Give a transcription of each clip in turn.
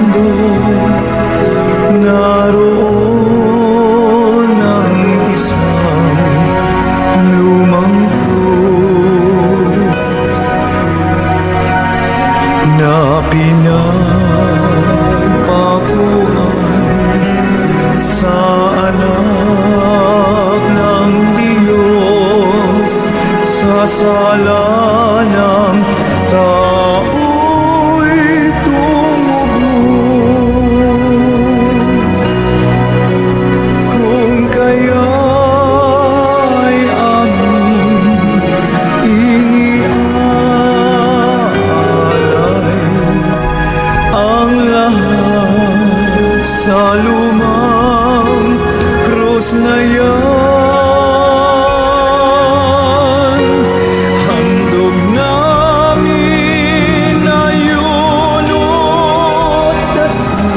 mundo, naroon ang isang lumang krus na pinagpakuan sa anak ng Diyos sa sala ng tao'y tumubos. Kung kaya'y aming iniaalay ang lahat sa lumang krus na yan, handog namin na yun at dasal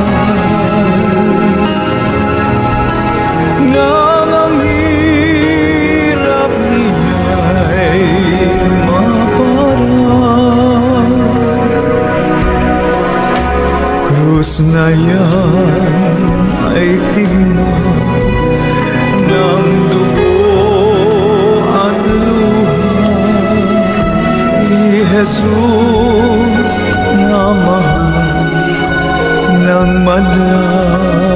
nang ang hirap niya'y maparang. Krus na yan ay tignan ng dugo at luha ni Jesus na mahal ng madlang.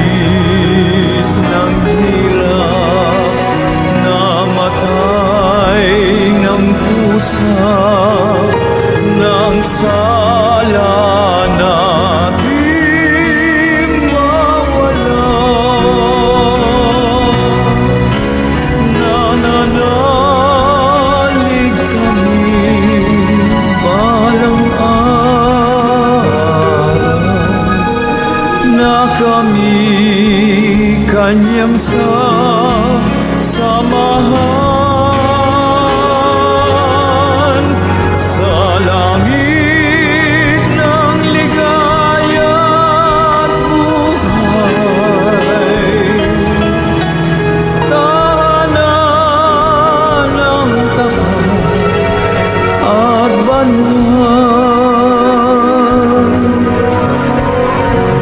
Nagtiis ng hirap, namatay ng pusa ng sala natin mawala. Nananalig kami balang araw na kami kanyang sasamahan sa langit ng ligaya at buhay. Tahanan ng tapat at banal.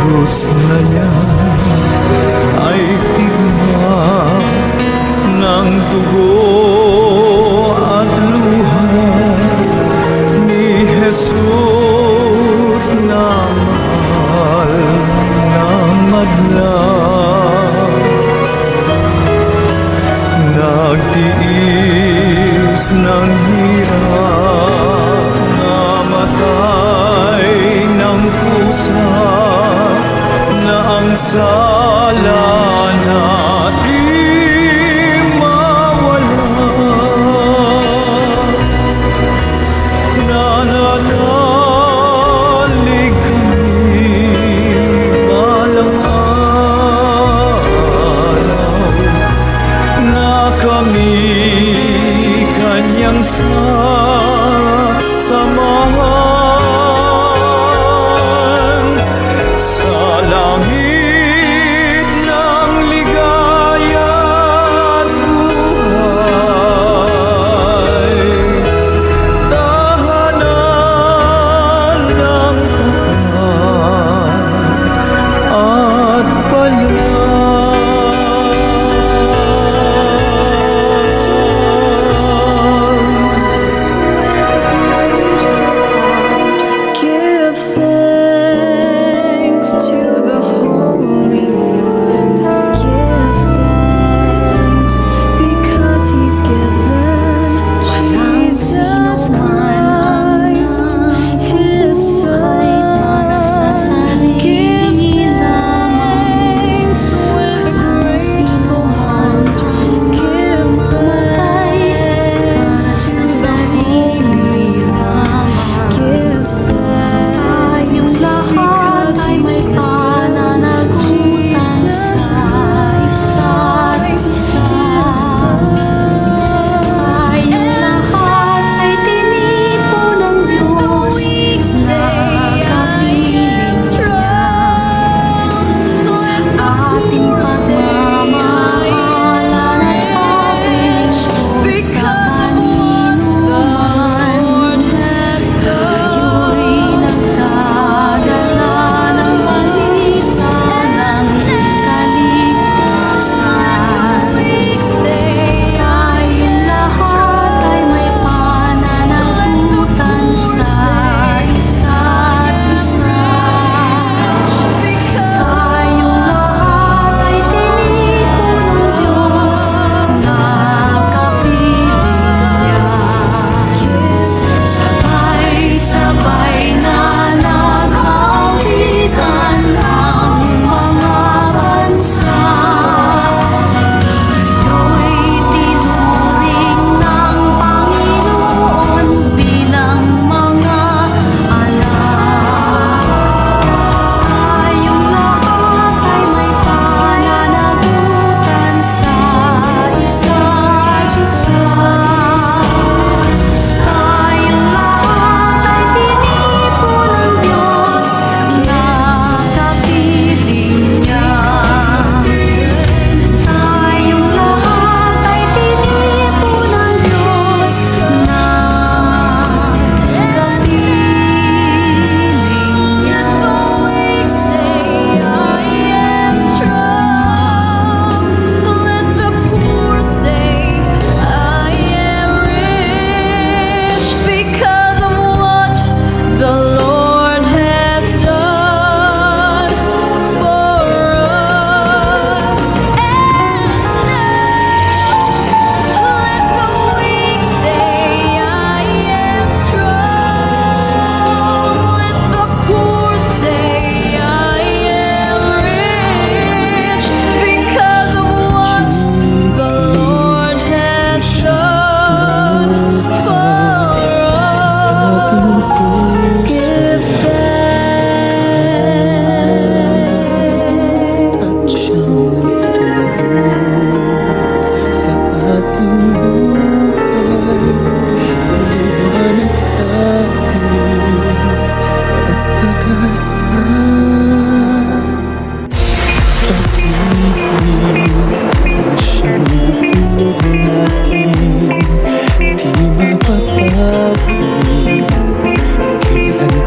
Krus na yan ay tignan ng dugo at luha ni Jesus na mahal ng madlang. Nagtiis ng hirap,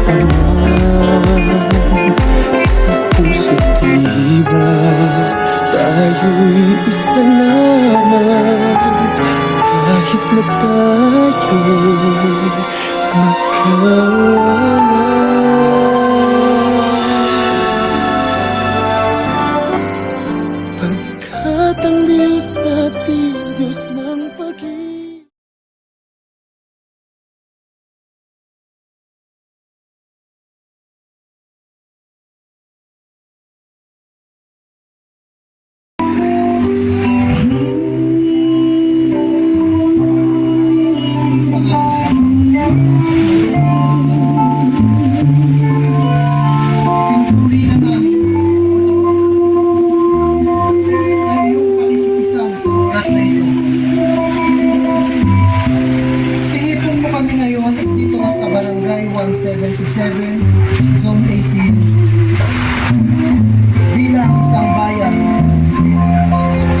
pangalan sa puso't tibay. Tayo'y isa lamang kahit na tayo'y magkawalan. Pagkat ang Diyos natin, Diyos ng pag-ibig. Pinupuri ka namin, O Diyos, sa iyong pakikipisan sa oras na ito. Tinipon mo kami ngayon dito sa Barangay 177, Zone 18, bilang isang bayan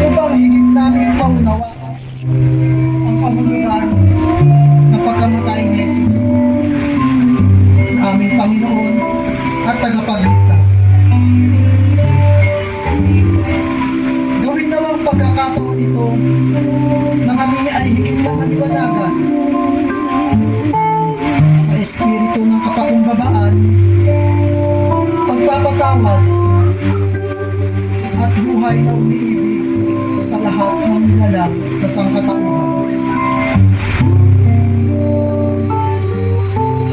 upang higit namin maunawaan ang kabulugan ng pagkamatay ni Jesus, na aming Panginoon at tagapagligtas. Gawin nawang pagkakataon ito na kami ay higit na maniwalagan sa espiritu ng kapakumbabaan, pagpapatawad at buhay na umiibig sa lahat ng nilalang sa sangkatauhan.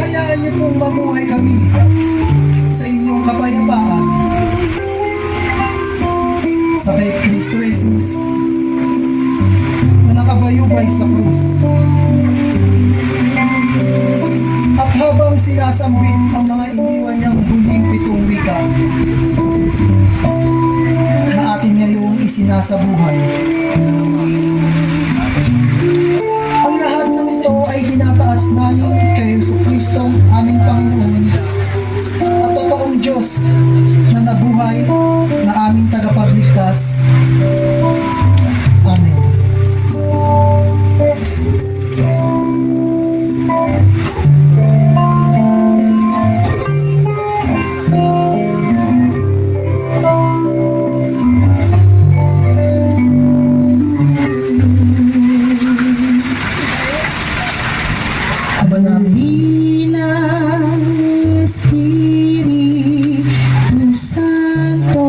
Hayaan niyo pong mamuhay kami sa inyong kapayapaan sa kay Kristo Jesus na nakabayubay sa krus. At habang sinasambit ang mga iniwan niyang huling 7 wika na atin ngayong isinasabuhay, ang lahat ng ito ay tinataas namin kay Jesucristo aming Panginoon at totoong Diyos na nabuhay na aming tagapagligtas. Amen. Ama namin, Espiritu Santo,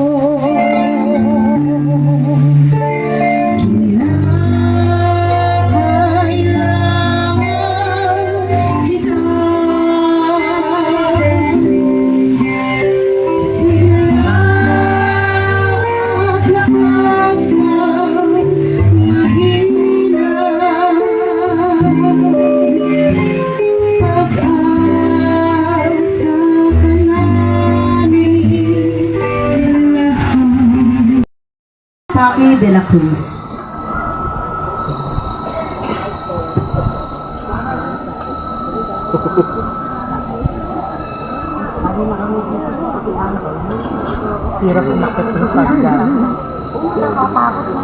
kinakailangan sila at lakas ng mahina. Pag-asa ka namin lahat. Paki de la Cruz. Hirap umakit ng sadya.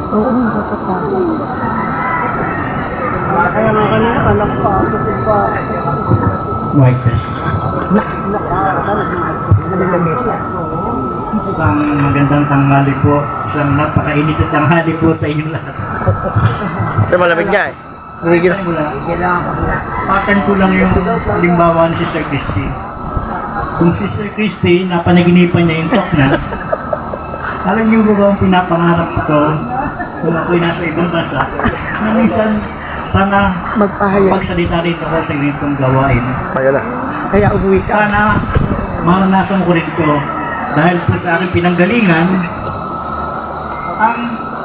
Oo, nakakatakot. Kaya nga kanina, anak pa, ako pa. Whites. Isang magandang tanghali po. Isang napakainit at tanghali po sa inyong lahat. Ito malamig niya eh. Pakan ko lang. Pakan ko lang yung halimbawa ni Sister Christy. Kung Sister Christy, napanaginipan niya yung talk na, alam niyo ba ang pinapangarap ko kung ako'y nasa ibang bansa, na minsan sana Magpahayag. pagsalita rin ako sa ganitong gawain. Kaya na. Kaya umuwi ka. Sana maranasan ko rin ito dahil po sa aking pinanggalingan, ang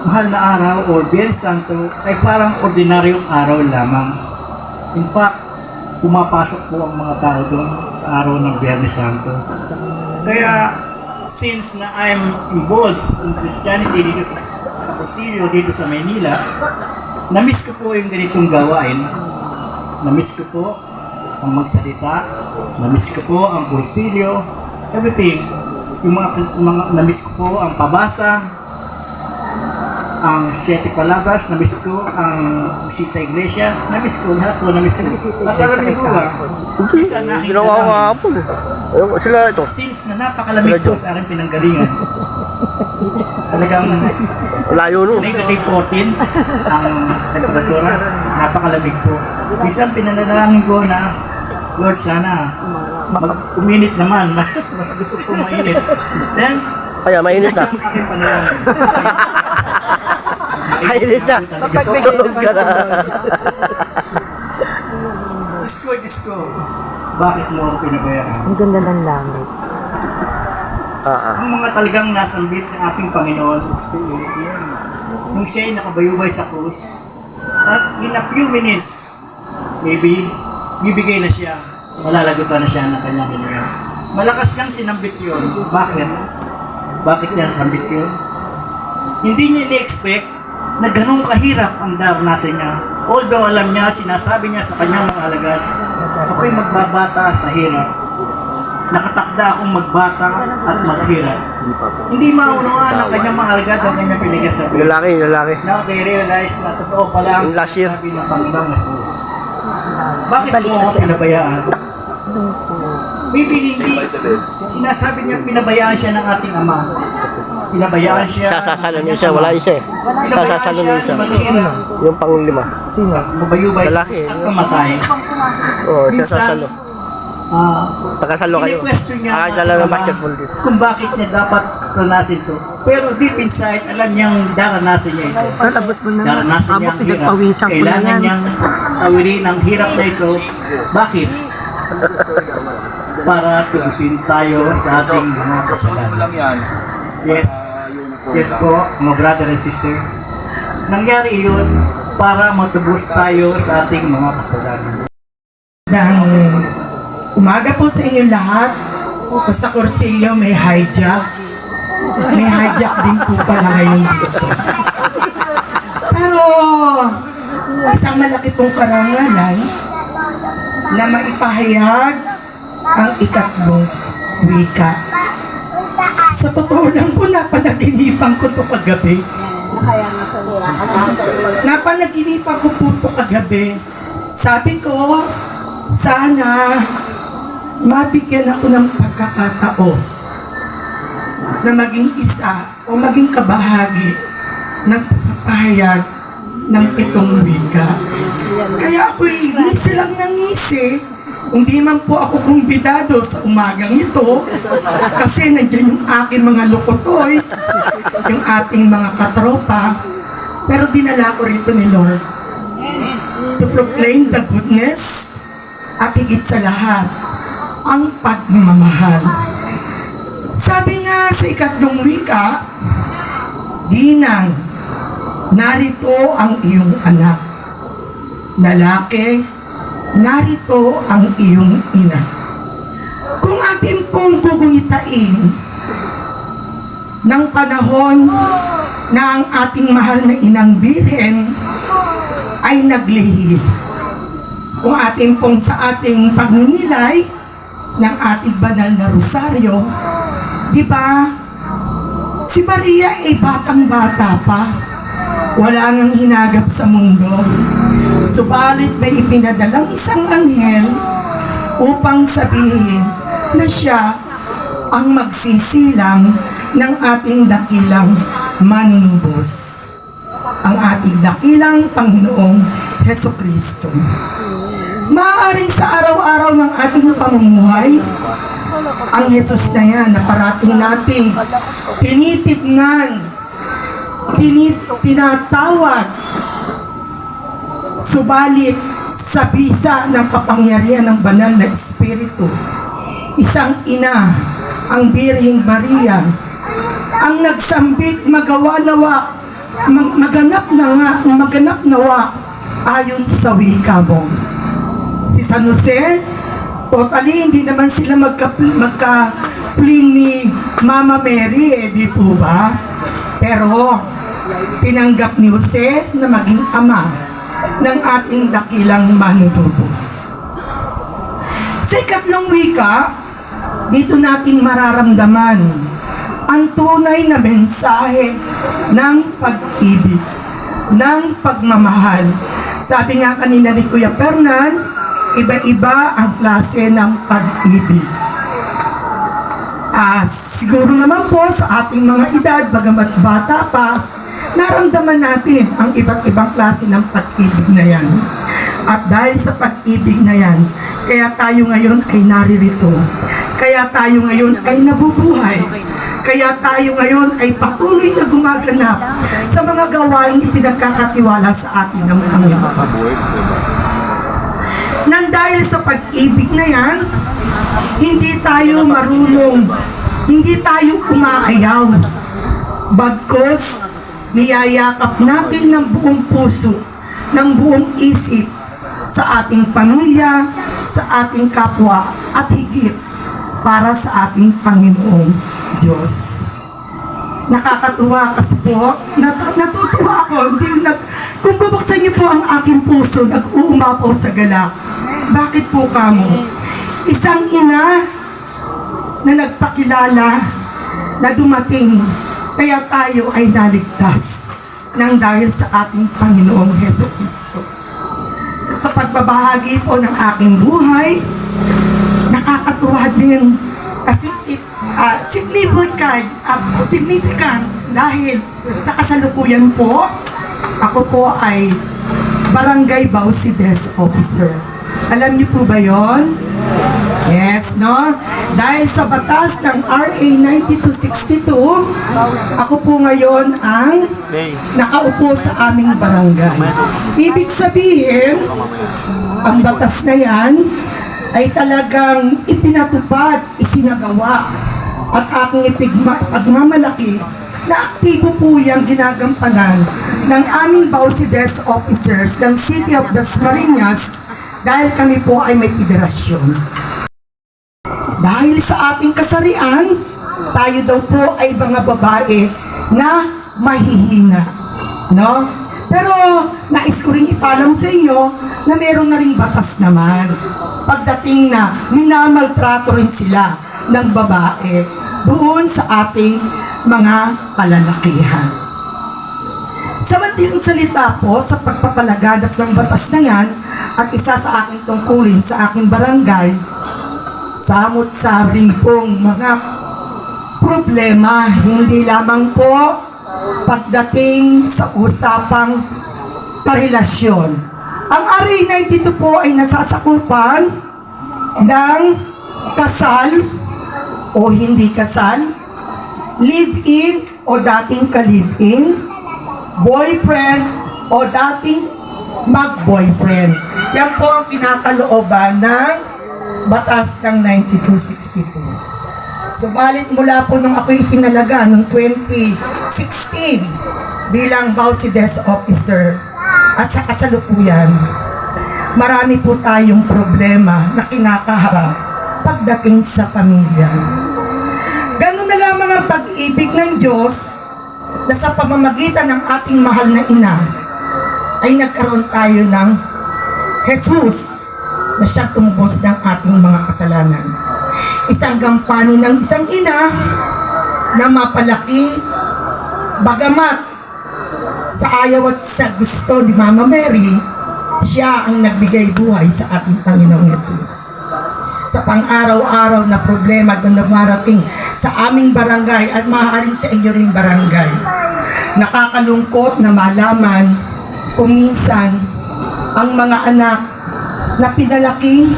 mahal na araw o Biyernes Santo ay parang ordinaryong araw lamang. In fact, pumapasok po ang mga tao doon sa araw ng Biyernes Santo. Kaya, since na I'm involved in Christianity dito sa Cosillo, dito sa Maynila, na-miss ko po yung ganitong gawain. Na-miss ko po ang magsalita, na-miss ko po ang Cosillo, everything. Yung mga na-miss ko po ang pabasa. ang Siete Palabras, na-miss ko ang Visita Iglesia, na-miss ko, lahat po na-miss ko. At alam niyo po ba, isa na aking Ginawa ko dalangin, kahapon. Ayun, sila ito. since na napakalamig po sa aking pinanggalingan, talagang Layo nun. negative 14 ang temperatura, napakalamig po. Isang pinanalangin ko na, Lord, sana uminit naman, mas gusto ko mainit. Then, Kaya mainit na. ang aking panalangin. Mainit na. Tulog ka na. Diyos ko, bakit mo ako pinabayaan? Ang ganda ng langit. Ang mga talagang nasambit ng ating Panginoon, nung siya'y nakabayubay sa krus, at in a few minutes, maybe, bibigay na siya, malalagutan na siya ng kanyang hininga. Malakas niyang sinambit yun. Bakit? Bakit niya nasambit yun? Hindi niya ni-expect na ganun kahirap ang daranasan niya. Although alam niya, sinasabi niya sa kanyang mga alagad, ako'y magbabata sa hirap. Nakatakda akong magbata at maghirap. Hindi maunawaan ng kanyang mga alagad ang kanyang pinagsasabi. Lalaki. Now they realize na totoo pala ang Yung last year. sinasabi ng Panginoong Jesus. Bakit mo ako pinabayaan? Maybe hindi. Sinasabi niya pinabayaan siya ng ating Ama. Pinabayaan siya. Sasasalo niya siya. Wala isa eh. Pinabayaan Sasasalo siya niya siya. ng maghirap. Yung pang-lima. Sino? Mabayubay sa Lalaki. krus at mamatay. Oo, Minsan, sasasalo. Takasalo kayo. Ini-question niya ang Akala ating ng Ama basketball din. kung bakit niya dapat ranasin to. Pero deep inside, alam niyang daranasin niya ito. Abot mo na. Daranasin niya ang hirap. Pinagpawisan ko na Kailangan yan. niyang tawirin ang hirap na ito. Bakit? Para tubusin tayo sa ating mga kasalanan. Yes. Yes po, mga brother and sister. Nangyari iyon para matubos tayo sa ating mga kasalanan. Umaga po sa inyo lahat. So, sa Corsilio may hijack. May hijack din po pala ngayon dito. Pero isang malaki pong karangalan na maipahayag ang ikatlong wika. Sa totoo lang po, napanaginipan ko to kagabi. Napanaginipan ko po to kagabi. Sabi ko, sana mabigyan ako ng pagkakataon na maging isa o maging kabahagi ng pagpapahayag ng 7 wika. Kaya ako'y ngisi lang ng ngisi, hindi man po ako kumbidado sa umagang ito kasi nandiyan yung aking mga lokotoys, yung ating mga katropa, pero dinala ko rito ni Lord to proclaim the goodness at higit sa lahat, ang pagmamahal. Sabi nga sa ikatlong wika, Dinang, narito ang iyong anak. Lalaki, narito ang iyong ina. Kung atin pong gugunitain ng panahon na ang ating mahal na inang birhen ay naglihi, kung atin pong sa ating pagninilay ng ating banal na rosaryo, di ba, si Maria ay batang-bata pa, wala nang hinagap sa mundo. Subalit may ipinadalang isang anghel upang sabihin na siya ang magsisilang ng ating dakilang manunubos, ang ating dakilang Panginoong Hesukristo. Maaaring sa araw-araw ng ating pamumuhay, ang Jesus na yan na parating natin tinitignan, pinatawag, subalit sa bisa ng kapangyarihan ng banal na Espiritu, isang ina, ang Birheng Maria, ang nagsambit maganap nawa ayon sa wika mo. Si San Jose, totally hindi naman sila magka-fling ni Mama Mary, di po ba? Pero tinanggap ni Jose na maging ama ng ating dakilang manunubos. Sa ikatlong wika, dito natin mararamdaman ang tunay na mensahe ng pag-ibig, ng pagmamahal. Sabi nga kanina ni Kuya Fernan, iba-iba ang klase ng pag-ibig. Siguro naman po sa ating mga edad, bagamat bata pa, naramdaman natin ang iba't ibang klase ng pag-ibig na yan. At dahil sa pag-ibig na yan, kaya tayo ngayon ay naririto. Kaya tayo ngayon ay nabubuhay. Kaya tayo ngayon ay patuloy na gumaganap sa mga gawaing ipinagkakatiwala sa atin ng Panginoon. Nang dahil sa pag-ibig na yan, hindi tayo marunong, hindi tayo umaayaw. Bagkus, niyayakap natin ng buong puso, ng buong isip sa ating pamilya, sa ating kapwa, at higit para sa ating Panginoong Diyos. Nakakatuwa kasi po, natutuwa ako, kung bubuksan niyo po ang aking puso, nag-uumapaw sa galak. Bakit po kamo? Isang ina na nagpakilala na dumating, kaya tayo ay naligtas nang dahil sa ating Panginoong Hesus Kristo. Sa pagbabahagi po ng aking buhay, nakakatuwa din kasi significant dahil sa kasalukuyan po, ako po ay Barangay Bausides Officer. Alam niyo po ba yon? Yes, no? Dahil sa batas ng RA 9262, ako po ngayon ang nakaupo sa aming barangay. Ibig sabihin, ang batas na yan ay talagang ipinatupad, isinagawa, at aking pagmamalaki na aktibo po yung ginagampanan ng aming Bausides officers ng City of Dasmariñas dahil kami po ay may federasyon. Dahil sa ating kasarian, tayo daw po ay mga babae na mahihina. No? Pero nais ko rin ipalam sa inyo na meron na rin batas naman. Pagdating na minamaltrato rin sila ng babae doon sa ating mga kalalakihan. Samantalang salita po sa pagpapalaganap ng batas na yan at isa sa aking tungkulin sa aking barangay, samot-saring pong mga problema, hindi lamang po pagdating sa usapang karelasyon. Ang RA 92 po ay nasasakupan ng kasal o hindi kasal, live-in o dating ka-live-in, boyfriend o dating mag-boyfriend. Yan po ang kinakalooban ng batas ng 9262. Subalit mula po nung ako itinalaga noong 2016 bilang Bausides officer at sa kasalukuyan, marami po tayong problema na kinakaharap pagdating sa pamilya. Ganun na lamang ang pag-ibig ng Diyos na sa pamamagitan ng ating mahal na ina ay nagkaroon tayo ng Jesus na siyang tumubos ng ating mga kasalanan. Isang gampanin ng isang ina na mapalaki, bagamat sa ayaw at sa gusto ni Mama Mary, siya ang nagbigay buhay sa ating Panginoong Jesus. Sa pang-araw-araw na problema na dumarating sa aming barangay at maaaring sa inyo ring barangay, nakakalungkot na malaman kung minsan ang mga anak na pinalaki,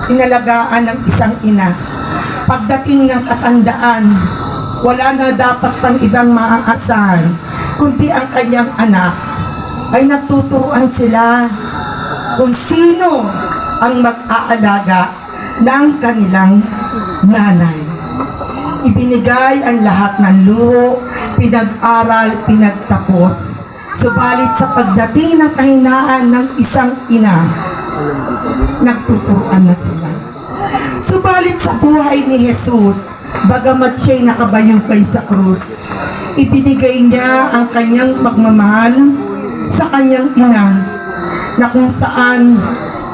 inalagaan ng isang ina, pagdating ng katandaan, wala na dapat pang ibang maaasahan, kundi ang kanyang anak, ay natuturuan sila kung sino ang mag-aalaga ng kanilang nanay. Ibinigay ang lahat ng luho, pinag-aral, pinagtapos. Subalit sa pagdating ng kahinaan ng isang ina, nagtuturuan na sila. Subalit sa buhay ni Jesus, bagamat siya'y nakabayukay sa krus, ibinigay niya ang kanyang pagmamahal sa kanyang ina, na kung saan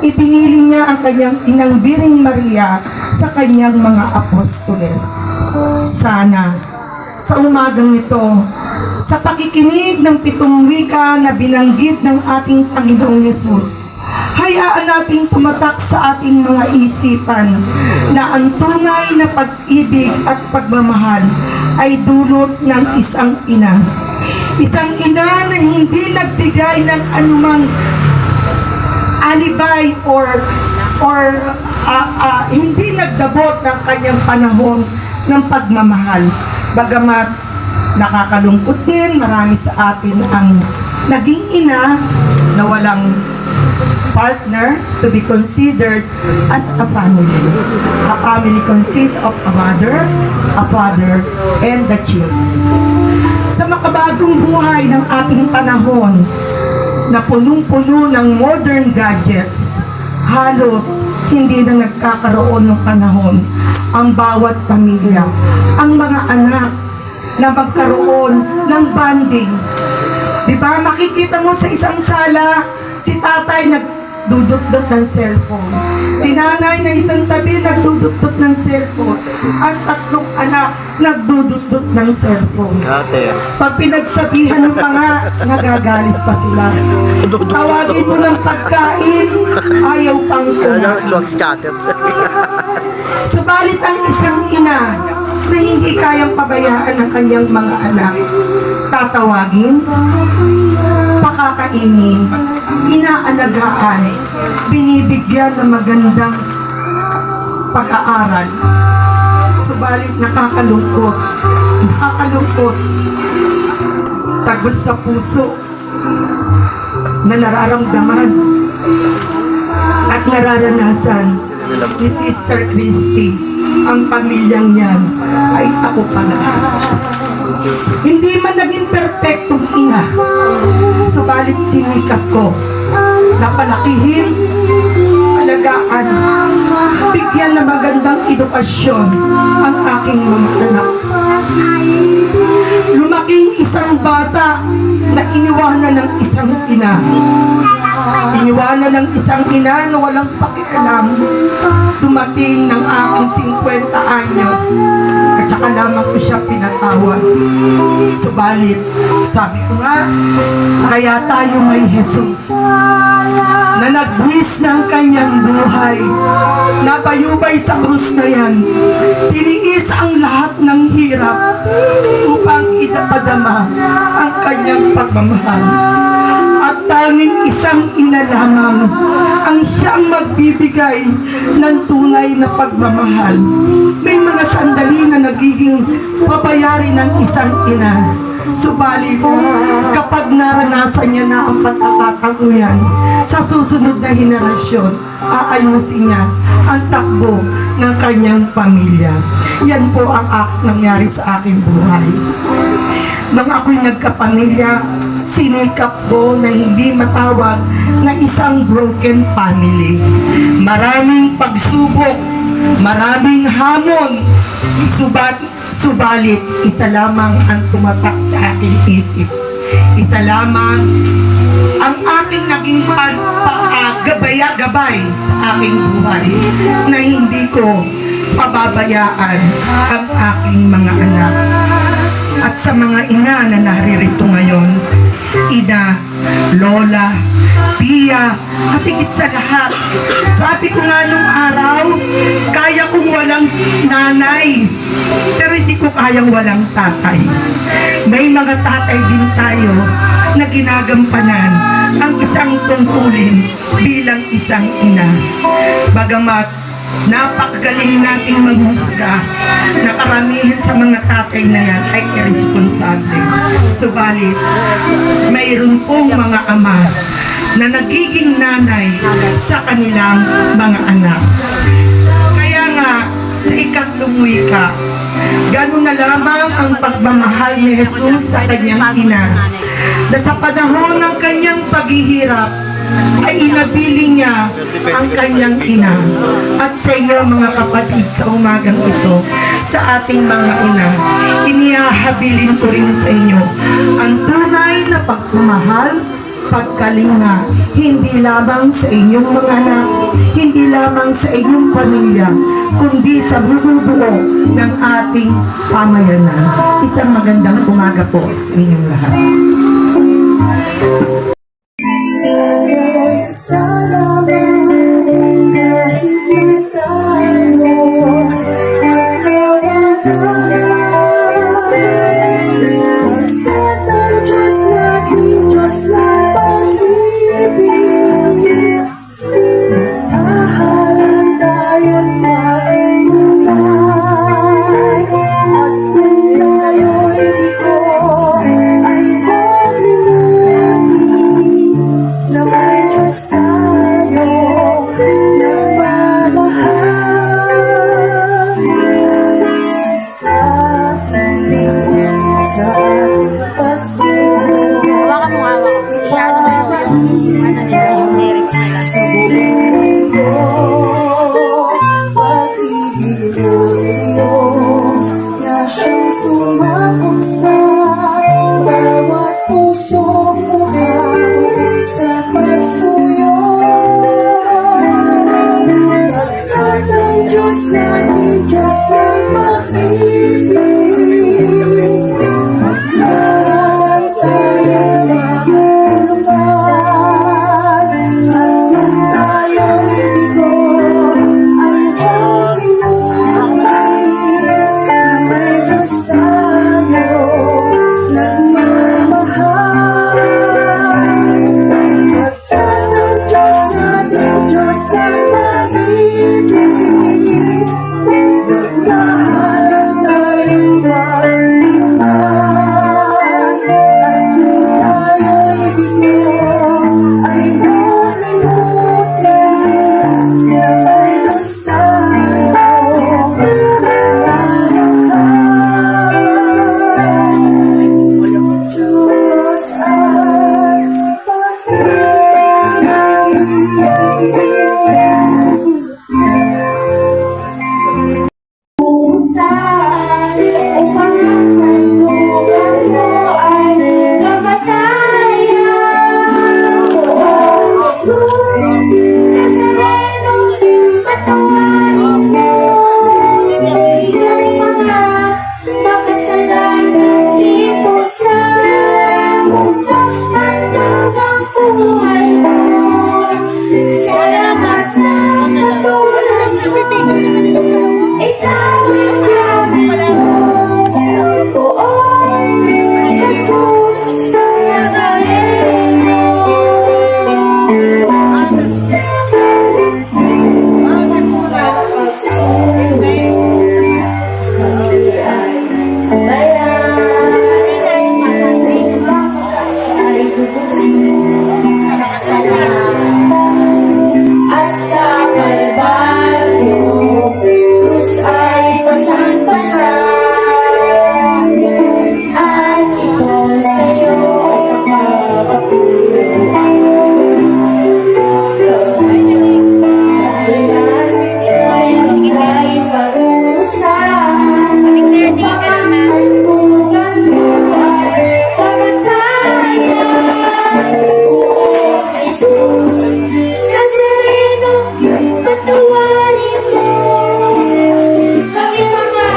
ipinili niya ang kanyang inang Biring Maria sa kanyang mga apostoles. Sana sa umagang ito sa pakikinig ng 7 wika na binanggit ng ating Panginoong Yesus. Hayaan nating tumatak sa ating mga isipan na ang tunay na pag-ibig at pagmamahal ay dulot ng isang ina. Isang ina na hindi nagbigay ng anumang alibay or hindi nagdabot ng kanyang panahon ng pagmamahal. Bagamat nakakalungkot din, marami sa atin ang naging ina na walang partner to be considered as a family. A family consists of a mother, a father, and the children. Sa makabagong buhay ng ating panahon na punong-puno ng modern gadgets, halos hindi na nagkakaroon ng panahon ang bawat pamilya, ang mga anak na magkaroon ng bonding. Diba? Makikita mo sa isang sala, si tatay nagdudot-dot ng cellphone. Si nanay na isang tabi nagdudot-dot ng cellphone. Ang 3 anak nagdudot-dot ng cellphone. Ate. Pag pinagsabihan ng mga, nagagalit pa sila. Tawagin mo ng pagkain, ayaw pang kumain. Swag chatter. Subalit ang isang ina na hindi kayang pabayaan ng kanyang mga anak, tatawagin, pakakainin, inaalagaan, binibigyan ng magandang pag-aaral. Subalit nakakalungkot, tagos sa puso na nararamdaman at nararanasan ni Sister Christy. Ang pamilyang yan ay ako pala. Hindi man naging perpektong ina, subalit sinikap ko na palakihin, alagaan, bigyan ng magandang edukasyon ang aking mga anak. Lumaking isang bata na iniwanan ng isang ina. Iniwanan ng isang ina na walang pakialam. Dumating ng aking 50 anyos at saka lamang ko siya pinatawad. Subalit, sabi ko nga, kaya tayo may Jesus na nagbuwis ng kanyang buhay, nabayubay sa krus na yan, tiniis ang lahat ng hirap upang itapadama ang kanyang pagmamahal. At tanging isang ina lamang ang siyang magbibigay ng tunay na pagmamahal. May mga sandali na nagiging pabayari ng isang ina. Subalit, kapag naranasan niya na ang pagkakatanguyan, sa susunod na henerasyon, aayusin niya ang takbo ng kanyang pamilya. Yan po ang nangyari sa aking buhay. Nang ako'y nagkapamilya, sinikap ko na hindi matawag na isang broken family. Maraming pagsubok, maraming hamon, subalit isa lamang ang tumatak sa aking isip. Isa lamang ang aking naging gabay sa aking buhay na hindi ko pababayaan ang aking mga anak. At sa mga ina na naririto ngayon, ina, lola, tiya, at higit sa lahat, sabi ko nga nung araw, kaya kong walang nanay, pero hindi ko kayang walang tatay. May mga tatay din tayo na ginagampanan ang isang tungkulin bilang isang ina. Bagamat napakagaling nating maghusga na karamihan sa mga tatay na yan ay irresponsable. Subalit, mayroon pong mga ama na nagiging nanay sa kanilang mga anak. Kaya nga, sa 3 wika, ganun na lamang ang pagmamahal ni Jesus sa kanyang ina, na sa panahon ng kanyang paghihirap, ay inabili niya ang kanyang ina. At sa inyo mga kapatid sa umagang ito, sa ating mga ina, inihahabilin ko rin sa inyo ang tunay na pagmamahal, pagkalinga, hindi lamang sa inyong mga anak, hindi lamang sa inyong pamilya, kundi sa bubuo ng ating pamayanan. Isang magandang umaga po sa inyong lahat. Ngayon salamat kahit na tayo magkawalan. Pagkat ang Diyos natin, Diyos ng pag-ibig, magmahalan tayo't matunay. At kung tayo'y bigo, ay huwag limutin na may Diyos tayo nagmamahal. Sikapin sa ating Hawakan mo, hawakan mo. Yung lyrics nila. sa buong mundo, pag-ibig ng Diyos na siyang sumakop sa bawat pusong mukhang sa pagsuyo. Pagkat ang Diyos natin, Diyos ng pag-ibig, magmahalan tayong magtulungan. At kung tayo'y bigo, ay huwag limutin na may Diyos tayo nagmamahal. Pagkat ang Diyos natin, Diyos ng pag-ibig, magmahalan tayong magtulungan. At kung tayo'y bigo, ay huwag limutin na may Diyos tayo nagmamahal. Diyos ay pag-ibig. Saan upang ang pagtugang mo ay kamatayan. Jesus, Nazareno, patawarin mo ang mga makasalanan dito sa mundo. Handog ang buhay mo sa lahat ng katulad mo. Ikaw ay Diyos, poon, Jesus, Nazareno. At sa Kalbaryo, krus ay pasan-pasan, at ito sa'yo ay pagkakapulutan. Ay parusan, pagkakalpungan mo ay kamatayan. Jesus, Nazareno, patawarin mo kami mga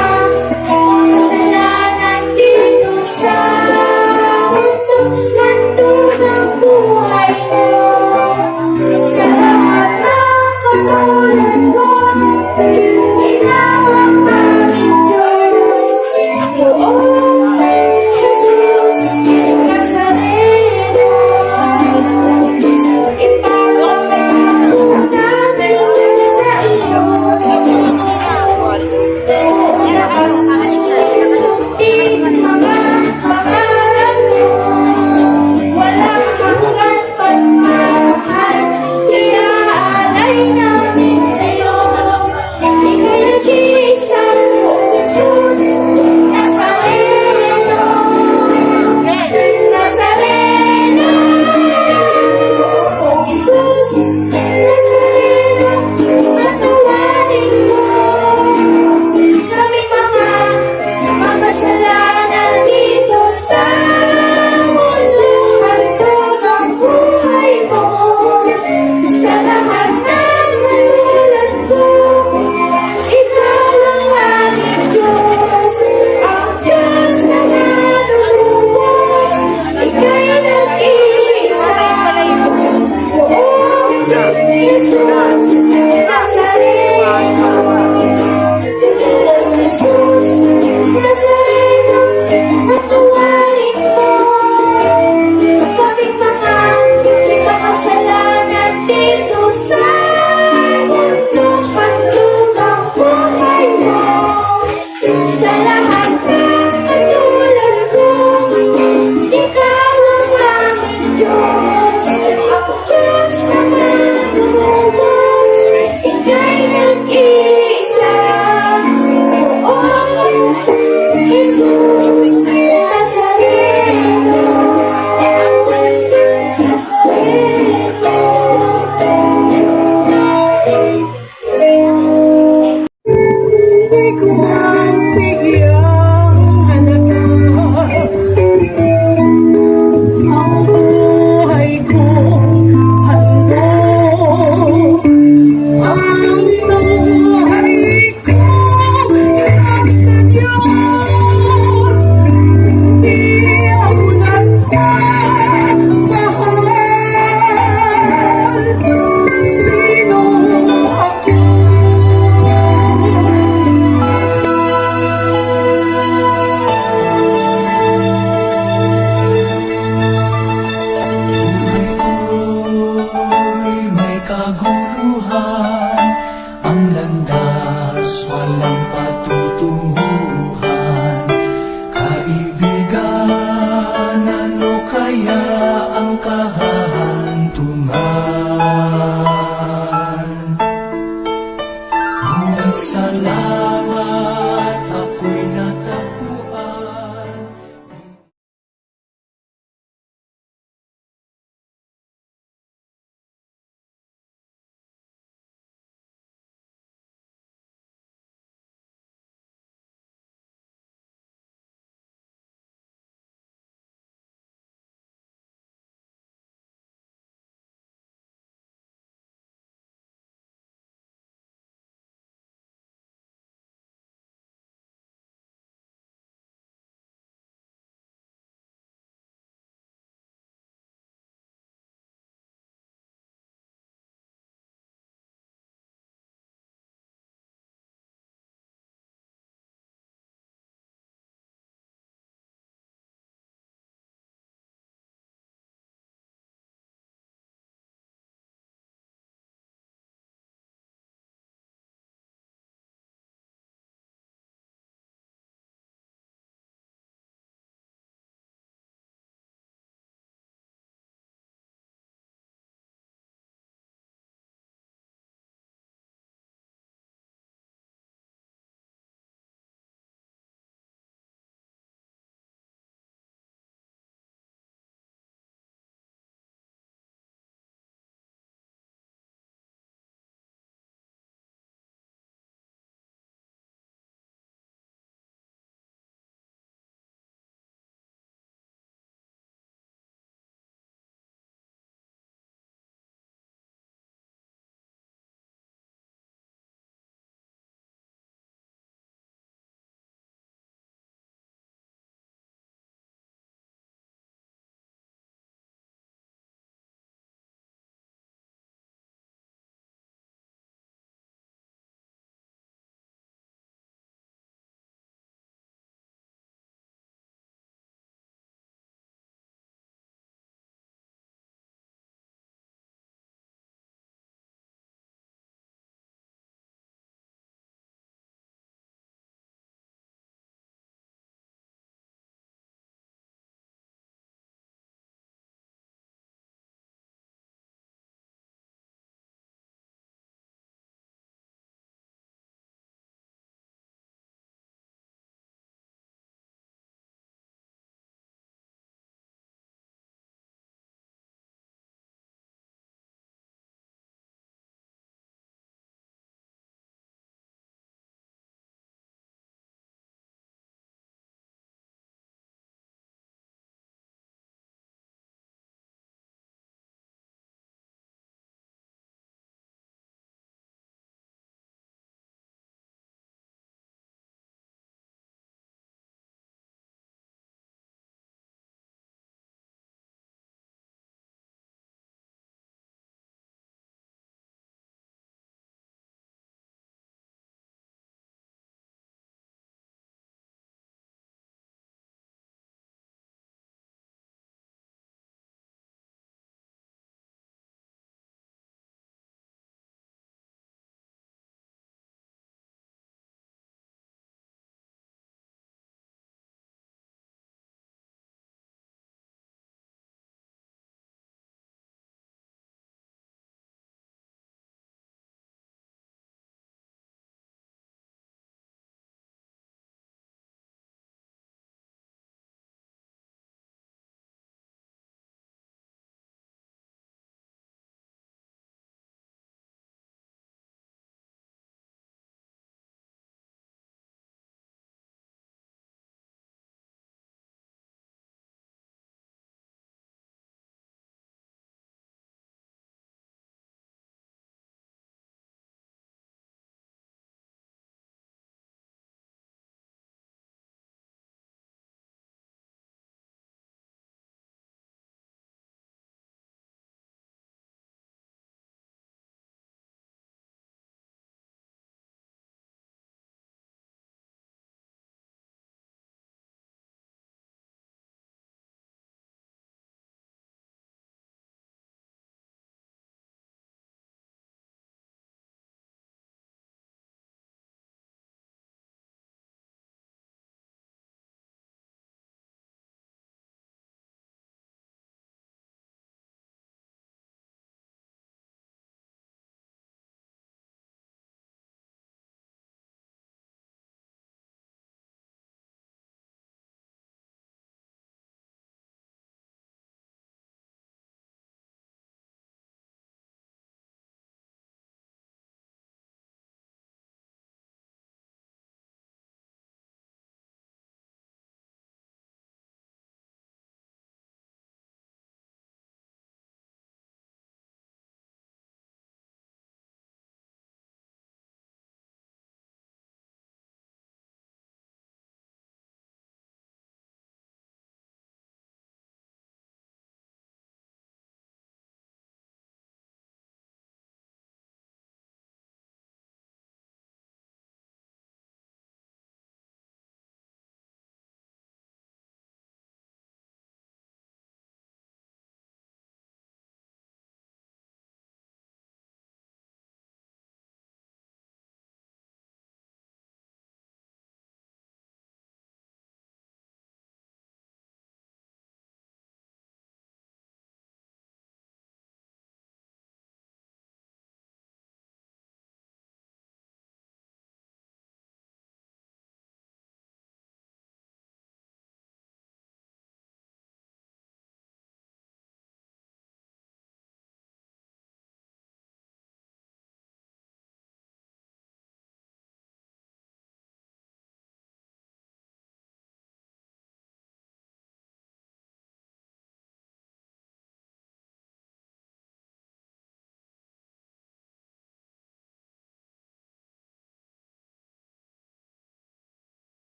di ko man bigyang halaga. Ang buhay kong handog, ang buhay kong hirap sa Diyos. Di ako nagmamahal, sino ako? Buhay ko'y may kaguluhan, ang landas walang patutunguhan.